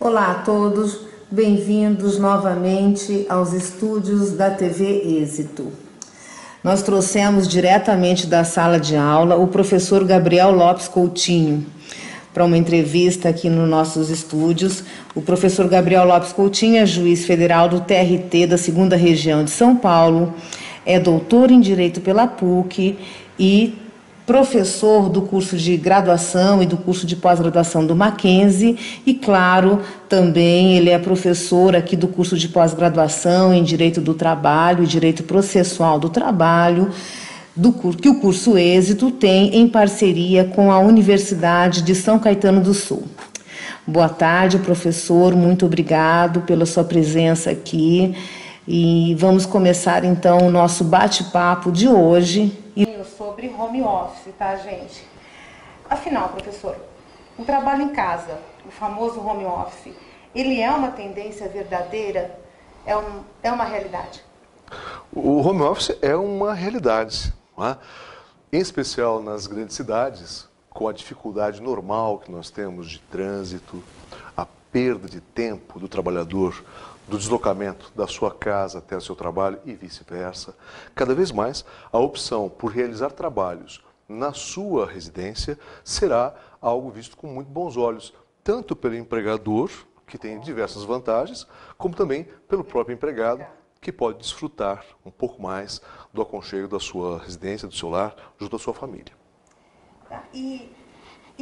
Olá a todos, bem-vindos novamente aos estúdios da TV Êxito. Nós trouxemos diretamente da sala de aula o professor Gabriel Lopes Coutinho para uma entrevista aqui nos nossos estúdios. O professor Gabriel Lopes Coutinho é juiz federal do TRT da 2ª Região de São Paulo, é doutor em Direito pela PUC e professor do curso de graduação e do curso de pós-graduação do Mackenzie e, claro, também ele é professor aqui do curso de pós-graduação em Direito do Trabalho e Direito Processual do Trabalho, que o curso Êxito tem em parceria com a Universidade de São Caetano do Sul. Boa tarde, professor, muito obrigado pela sua presença aqui e vamos começar então o nosso bate-papo de hoje. Sobre home office, tá, gente? Afinal, professor, o trabalho em casa, o famoso home office, ele é uma tendência verdadeira? É uma realidade? O home office é uma realidade, não é? Em especial nas grandes cidades, com a dificuldade normal que nós temos de trânsito, a perda de tempo do trabalhador, do deslocamento da sua casa até o seu trabalho e vice-versa. Cada vez mais, a opção por realizar trabalhos na sua residência será algo visto com muito bons olhos, tanto pelo empregador, que tem diversas vantagens, como também pelo próprio empregado, que pode desfrutar um pouco mais do aconchego da sua residência, do seu lar, junto à sua família. E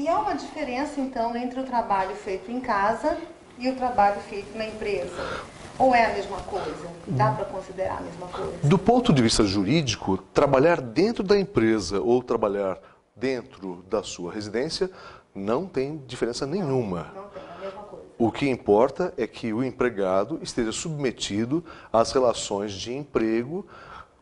há uma diferença, então, entre o trabalho feito em casa e o trabalho feito na empresa? Ou é a mesma coisa? Dá para considerar a mesma coisa? Do ponto de vista jurídico, trabalhar dentro da empresa ou trabalhar dentro da sua residência não tem diferença nenhuma. Não tem, é a mesma coisa. O que importa é que o empregado esteja submetido às relações de emprego,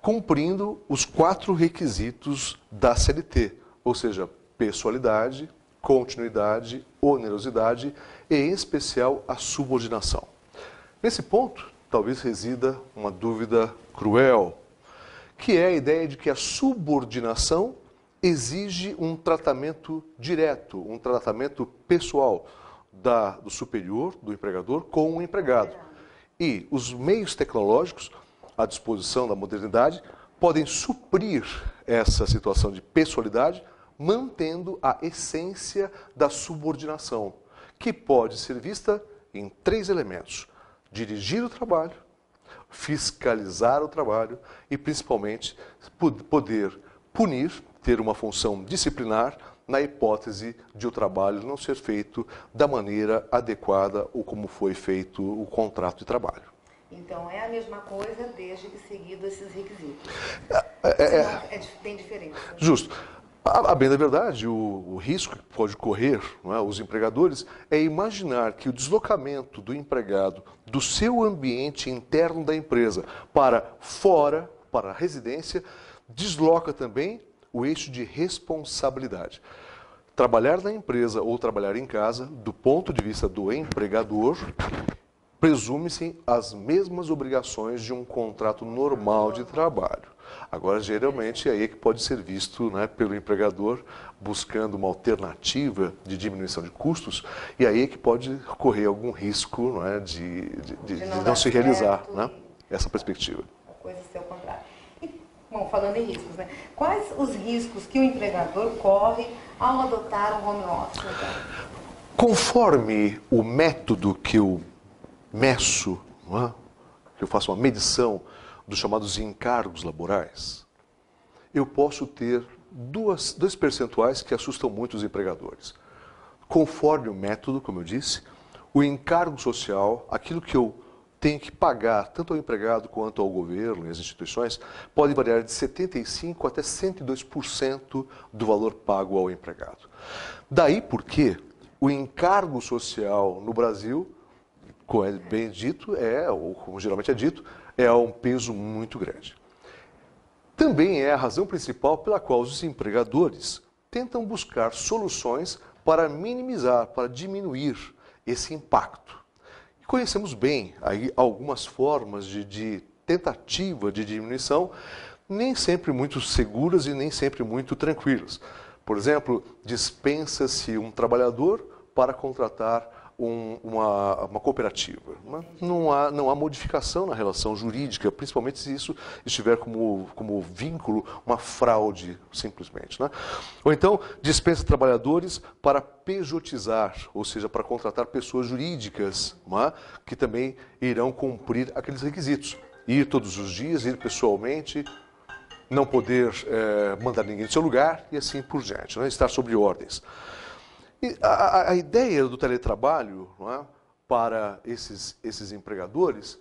cumprindo os 4 requisitos da CLT, ou seja, pessoalidade, continuidade, onerosidade e, em especial, a subordinação. Nesse ponto, talvez resida uma dúvida cruel, que é a ideia de que a subordinação exige um tratamento direto, um tratamento pessoal do superior, do empregador, com o empregado. E os meios tecnológicos à disposição da modernidade podem suprir essa situação de pessoalidade, mantendo a essência da subordinação, que pode ser vista em 3 elementos: dirigir o trabalho, fiscalizar o trabalho e, principalmente, poder punir, ter uma função disciplinar na hipótese de o trabalho não ser feito da maneira adequada ou como foi feito o contrato de trabalho. Então, é a mesma coisa desde que seguido esses requisitos. Tem diferença. Justo. A bem da verdade, o risco que pode correr, não é, os empregadores, é imaginar que o deslocamento do empregado do seu ambiente interno da empresa para fora, para a residência, desloca também o eixo de responsabilidade. Trabalhar na empresa ou trabalhar em casa, do ponto de vista do empregador, presume-se as mesmas obrigações de um contrato normal de trabalho. Agora, geralmente, é aí que pode ser visto, né, pelo empregador buscando uma alternativa de diminuição de custos, e aí é que pode correr algum risco, né, de não se realizar, né, essa perspectiva. A coisa ser o contrário. E, bom, falando em riscos, né, quais os riscos que o empregador corre ao adotar o home office? Então? Conforme o método que eu meço, não é, que eu faço uma medição dos chamados encargos laborais, eu posso ter dois percentuais que assustam muito os empregadores. Conforme o método, como eu disse, o encargo social, aquilo que eu tenho que pagar tanto ao empregado quanto ao governo e às instituições, pode variar de 75% até 102% do valor pago ao empregado. Daí porque o encargo social no Brasil, como é bem dito, ou como geralmente é dito, é um peso muito grande. Também é a razão principal pela qual os empregadores tentam buscar soluções para minimizar, para diminuir esse impacto. E conhecemos bem aí algumas formas de tentativa de diminuição, nem sempre muito seguras e nem sempre muito tranquilas. Por exemplo, dispensa-se um trabalhador para contratar uma cooperativa. Né? Não há modificação na relação jurídica, principalmente se isso estiver como vínculo uma fraude, simplesmente. Né? Ou então, dispensa trabalhadores para pejotizar, ou seja, para contratar pessoas jurídicas, né? Que também irão cumprir aqueles requisitos. Ir todos os dias, ir pessoalmente, não poder mandar ninguém do seu lugar e assim por diante, né? Estar sob ordens. E a ideia do teletrabalho, não é, para esses empregadores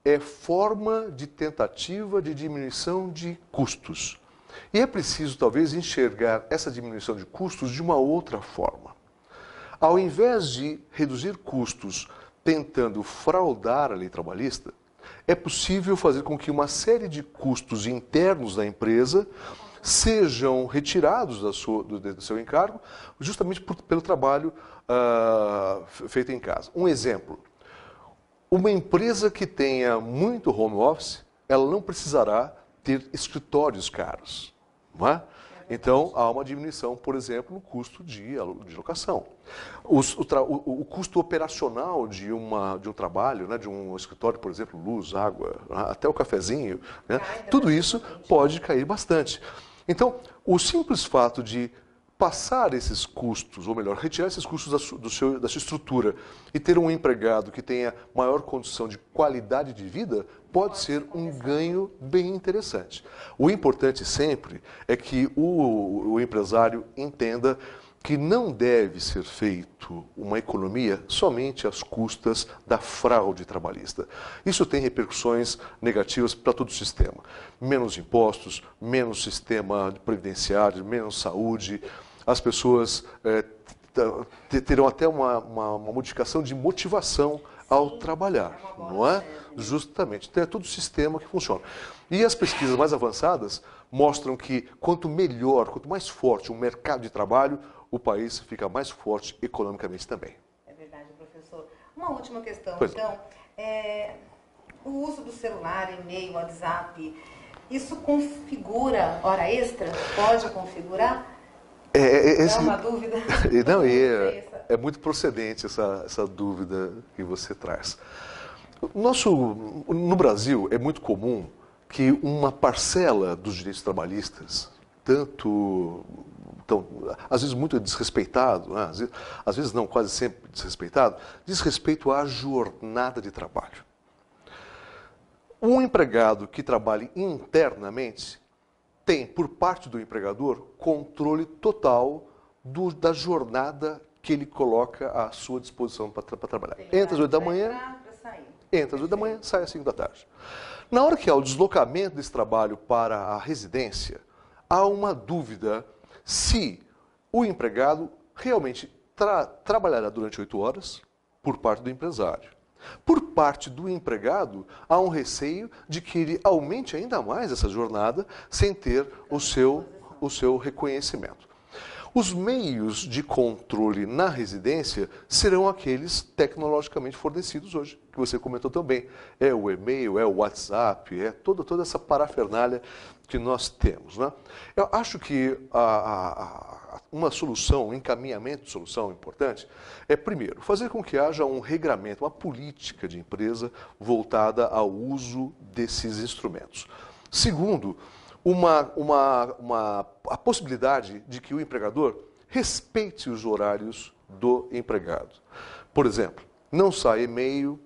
é forma de tentativa de diminuição de custos. E é preciso, talvez, enxergar essa diminuição de custos de uma outra forma. Ao invés de reduzir custos tentando fraudar a lei trabalhista, é possível fazer com que uma série de custos internos da empresa sejam retirados do seu encargo, justamente pelo trabalho feito em casa. Um exemplo, uma empresa que tenha muito home office, ela não precisará ter escritórios caros, não é? Então, há uma diminuição, por exemplo, no custo de locação. O custo operacional de um trabalho, né, de um escritório, por exemplo, luz, água, até o cafezinho, né, tudo isso pode cair bastante. Então, o simples fato de passar esses custos, ou melhor, retirar esses custos da sua estrutura e ter um empregado que tenha maior condição de qualidade de vida, pode ser um ganho bem interessante. O importante sempre é que o empresário entenda que não deve ser feito uma economia somente às custas da fraude trabalhista. Isso tem repercussões negativas para todo o sistema. Menos impostos, menos sistema previdenciário, menos saúde. As pessoas terão até uma modificação de motivação ao trabalhar, não é? Justamente. Então, é todo o sistema que funciona. E as pesquisas mais avançadas mostram que quanto melhor, quanto mais forte o mercado de trabalho, o país fica mais forte economicamente também. É verdade, professor. Uma última questão, pois então. O uso do celular, e-mail, WhatsApp, isso configura hora extra? Pode configurar? É uma dúvida? Não, é muito procedente essa dúvida que você traz. No Brasil, é muito comum que uma parcela dos direitos trabalhistas, às vezes muito desrespeitado, né? Às vezes não, quase sempre desrespeitado, diz respeito à jornada de trabalho. Um empregado que trabalhe internamente tem, por parte do empregador, controle total da jornada que ele coloca à sua disposição para trabalhar. Entra às 8 da manhã, sai às 5 da tarde. Na hora que há o deslocamento desse trabalho para a residência, há uma dúvida se o empregado realmente trabalhará durante 8 horas por parte do empresário. Por parte do empregado, há um receio de que ele aumente ainda mais essa jornada sem ter o seu reconhecimento. Os meios de controle na residência serão aqueles tecnologicamente fornecidos hoje, que você comentou também. É o e-mail, é o WhatsApp, é toda essa parafernália que nós temos, né? Eu acho que uma solução, um encaminhamento de solução importante é, primeiro, fazer com que haja um regramento, uma política de empresa voltada ao uso desses instrumentos. Segundo, a possibilidade de que o empregador respeite os horários do empregado. Por exemplo, não sai e-mail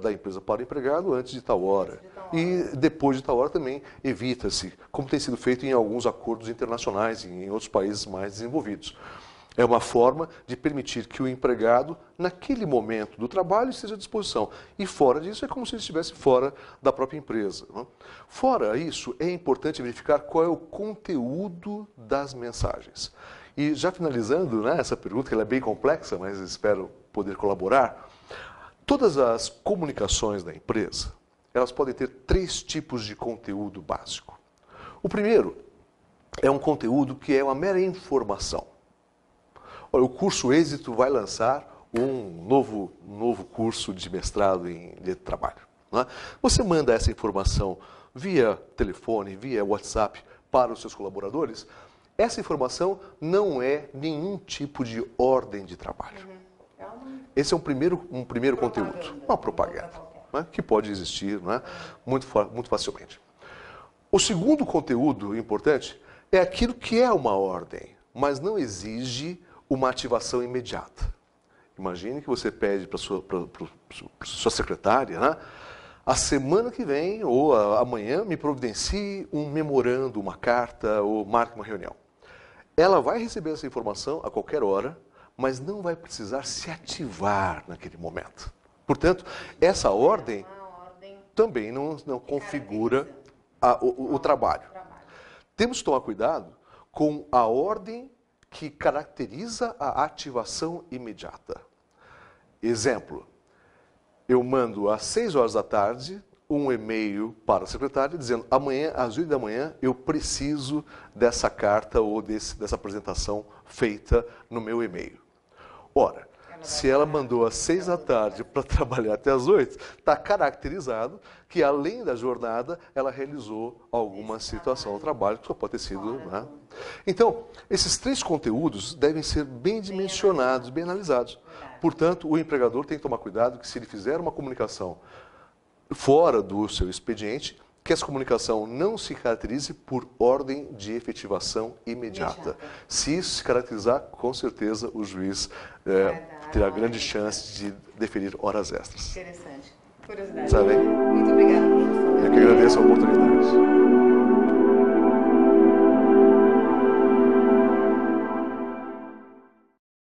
da empresa para o empregado antes de tal hora. E depois de tal hora também evita-se, como tem sido feito em alguns acordos internacionais e em outros países mais desenvolvidos. É uma forma de permitir que o empregado, naquele momento do trabalho, esteja à disposição. E fora disso, é como se ele estivesse fora da própria empresa. Não? Fora isso, é importante verificar qual é o conteúdo das mensagens. E já finalizando, né, essa pergunta, que ela é bem complexa, mas espero poder colaborar, todas as comunicações da empresa, elas podem ter 3 tipos de conteúdo básico. O primeiro é um conteúdo que é uma mera informação. Olha, o curso Êxito vai lançar um novo curso de mestrado em direito do trabalho. Né? Você manda essa informação via telefone, via WhatsApp para os seus colaboradores. Essa informação não é nenhum tipo de ordem de trabalho. Esse é um primeiro conteúdo, uma propaganda, né, que pode existir, né, muito facilmente. O segundo conteúdo importante é aquilo que é uma ordem, mas não exige uma ativação imediata. Imagine que você pede para sua secretária, né, a semana que vem ou amanhã me providencie um memorando, uma carta ou marque uma reunião. Ela vai receber essa informação a qualquer hora, mas não vai precisar se ativar naquele momento. Portanto, essa ordem também não configura o trabalho. Temos que tomar cuidado com a ordem que caracteriza a ativação imediata. Exemplo, eu mando às 6 horas da tarde um e-mail para a secretária dizendo amanhã, às 8 da manhã, eu preciso dessa carta ou dessa apresentação feita no meu e-mail. Ora, se ela mandou às 6 da tarde para trabalhar até às 8, está caracterizado que, além da jornada, ela realizou alguma situação no trabalho, que só pode ter sido... Né? Então, esses 3 conteúdos devem ser bem dimensionados, bem analisados. Portanto, o empregador tem que tomar cuidado que, se ele fizer uma comunicação fora do seu expediente, que essa comunicação não se caracterize por ordem de efetivação imediata. Se isso se caracterizar, com certeza o juiz terá grande chance de deferir horas extras. Interessante. Curiosidade. Sabe? Muito obrigada, professor. Eu que agradeço a oportunidade.